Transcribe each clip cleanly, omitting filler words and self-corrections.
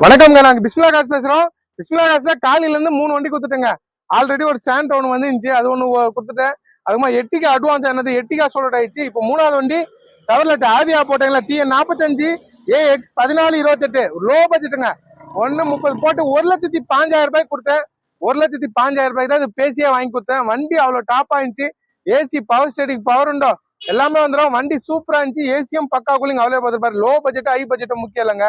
வணக்கம்ங்க. நாங்க பிஸ்மிலா காசு பேசுறோம். பிஸ்மிலா காசுல காலையில இருந்து 3 வண்டி கொடுத்துட்டேங்க. ஆல்ரெடி ஒரு சாண்ட் ஒன்று வந்துருந்துச்சு, அது ஒன்று கொடுத்துட்டேன். அதுமா எட்டிகா அட்வான்ஸ் ஆனது, எட்டிகா சோல்ட் ஆயிடுச்சு. இப்போ 3வது வண்டி செவர்லெட் ஆவியா போட்டாங்களா, TN 45 AX 1428 லோ பட்ஜெட்டுங்க. 1.30 போட்டு 1,05,000 ரூபாய்க்கு கொடுத்தேன். 1,05,000 ரூபாய்க்கு தான் இது பேசியே வாங்கி கொடுத்தேன். வண்டி அவ்வளோ டாப் ஆயிடுச்சு. ஏசி பவர் ஸ்டேரிங் பவர் உண்டோ எல்லாமே வந்துடும். வண்டி சூப்பரா இருந்துச்சு. ஏசியும் பக்கா கூலிங் அவ்வளோ பார்த்துருப்பாரு. லோ பட்ஜெட் ஹை பட்ஜெட் முக்கியம் இல்லைங்க.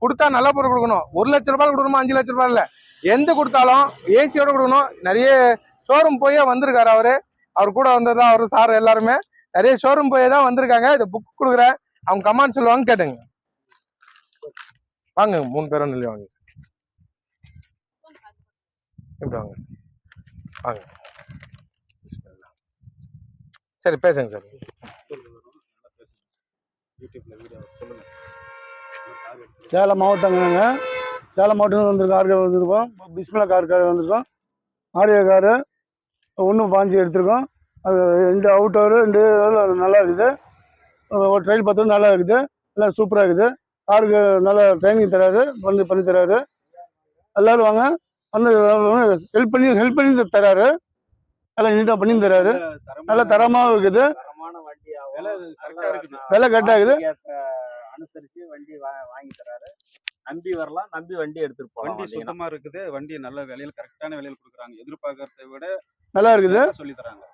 கொடுத்தா நல்ல பொருள் கொடுக்கணும். 1 லட்ச ரூபாய் கொடுக்கணுமா 5 லட்ச ரூபாய் இல்ல, எந்த கொடுத்தாலும் ஏசியோட கொடுக்கணும். நிறைய ஷோரூம் போயே வந்திருக்காரு அவரு. அவர் கூட வந்ததா அவரு சார் எல்லாருமே நிறைய ஷோரூம் போயே தான் வந்திருக்காங்க. இதை புக் கொடுக்குறேன், அவங்க கமெண்ட் சொல்லுவாங்க, கேட்டுங்க. வாங்க 3 பேரும் நிலைய வாங்க. வாங்க வாங்க. சரி பேசுங்க சார். சேலம் மாவட்டங்க. சேலம் மாவட்டம் வந்திருக்கோம். பிஸ்மிலா கார் வந்திருக்கோம். ஆடியோ காரு 1.5 எடுத்திருக்கோம். அது 2 அவுட்டோரு 2 நல்லா இருக்குது. ஒரு ட்ரெயின் பார்த்தோம் நல்லா இருக்குது, எல்லாம் சூப்பராக இருக்குது. காருக்கு நல்லா ட்ரைனிங் தராரு, பண்ணி தராரு. எல்லோரும் வாங்க வந்து ஹெல்ப் பண்ணி தராரு. நல்லா நீட்டாக பண்ணி தராரு. நல்லா தரமாகவும் இருக்குது. விலை கரெக்டாக இருக்குது. அனுசரிச்சு வண்டி வாங்கி தராரு. நம்பி வரலாம், நம்பி வண்டி எடுத்துட்டு போகலாம். வண்டி சுத்தமா இருக்குது. வண்டி நல்ல விலையில கரெக்டான விலையில கொடுக்குறாங்க. எதிர்பார்க்கறதை விட நல்லா இருக்குது, சொல்லி தராங்க.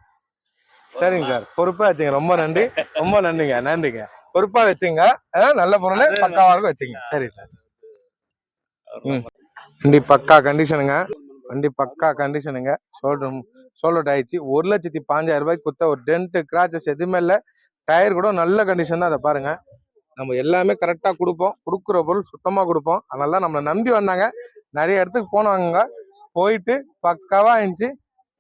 சரிங்க சார், பொறுப்பா வச்சுங்க. ரொம்ப நன்றி, ரொம்ப நன்றிங்க. பொறுப்பா வச்சுங்க. நல்ல பொருள் பக்காவாக வச்சுங்க. சரி சார். வண்டி பக்கா கண்டிஷனுங்க. சோல்ட் ஆயிடுச்சு. 1,05,000 ரூபாய்க்கு கொடுத்த ஒரு டென்ட் கிராச்சஸ் எதுவுமே இல்லை. டயர் கூட நல்ல கண்டிஷன் தான். அதை பாருங்க. நம்ம எல்லாமே கரெக்டா கொடுப்போம். கொடுக்குற பொருள் சுத்தமா கொடுப்போம். அதனால நம்மளை நம்பி வந்தாங்க. நிறைய இடத்துக்கு போனாங்க, போயிட்டு பக்காவா இருந்துச்சு.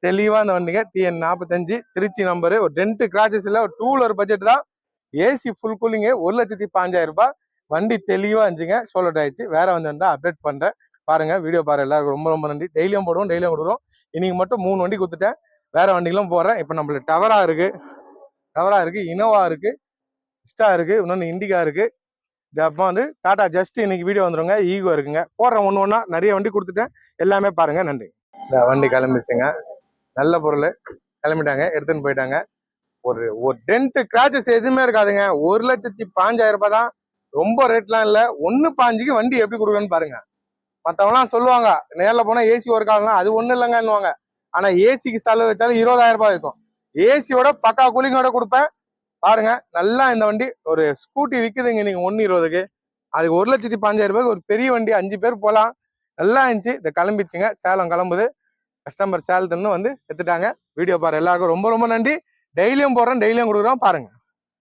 தெளிவா அந்த வண்டிங்க. TN 45 Tiruchi number. ஒரு டென்ட் கிராச்சஸ் இல்லை. ஒரு 2 வீலர் பட்ஜெட் தான். AC full cooling. 1,05,000 ரூபாய். வண்டி தெளிவா இருந்துச்சுங்க. சோல்ட் ஆயிடுச்சு. வேற வந்து அப்டேட் பண்றேன். பாருங்க, வீடியோ பாரு. எல்லாருக்கும் ரொம்ப ரொம்ப நன்றி. டெய்லியும் கொடுக்குறோம். இன்னைக்கு மட்டும் 3 வண்டி கொடுத்துட்டேன். வேற வண்டிகளும் போறேன். இப்போ நம்மளுக்கு டவரா இருக்கு, இனோவா இருக்கு, இஸ்டா இருக்கு, இன்னொன்று இண்டிகா இருக்கு. அப்போ வந்து டாடா ஜஸ்ட் இன்னைக்கு வீடியோ வந்துருங்க. ஈகோ இருக்குங்க. போடுறேன் ஒன்று நிறைய வண்டி கொடுத்துட்டேன். எல்லாமே பாருங்க. நன்றி. இந்த வண்டி கிளம்பிடுச்சுங்க. நல்ல பொருள் கிளம்பிட்டாங்க, எடுத்துன்னு போயிட்டாங்க. ஒரு டென்ட் கிராச்சஸ் எதுவுமே இருக்காதுங்க. 1,05,000 ரூபாய் தான். ரொம்ப ரேட்லாம் இல்லை. 1.5க்கு வண்டி எப்படி கொடுக்குறேன்னு பாருங்க. மற்றவங்களாம் சொல்லுவாங்க நேரில் போனால் ஏசி ஒரு காலம்லாம் அது ஒன்றும் இல்லைங்கன்னுவாங்க. ஆனால் ஏசிக்கு செலவு வச்சாலும் 20,000 ரூபாய் இருக்கும். ஏசியோட பக்கா கூலிங்கோட கொடுப்பேன். பாருங்க, நல்லா இந்த வண்டி. ஒரு ஸ்கூட்டி விற்குதுங்க நீங்க 1.20க்கு. அதுக்கு 1,05,000 ரூபாய்க்கு ஒரு பெரிய வண்டி 5 பேர் போகலாம். நல்லா இருந்துச்சு. இதை கிளம்பிச்சுங்க. சேலம் கிளம்புது. கஸ்டமர் சேலத்துன்னு வந்து எடுத்துட்டாங்க. வீடியோ பாரு. எல்லாருக்கும் ரொம்ப ரொம்ப நன்றி. டெய்லியும் போடுறேன், டெய்லியும் கொடுக்குறோம். பாருங்க.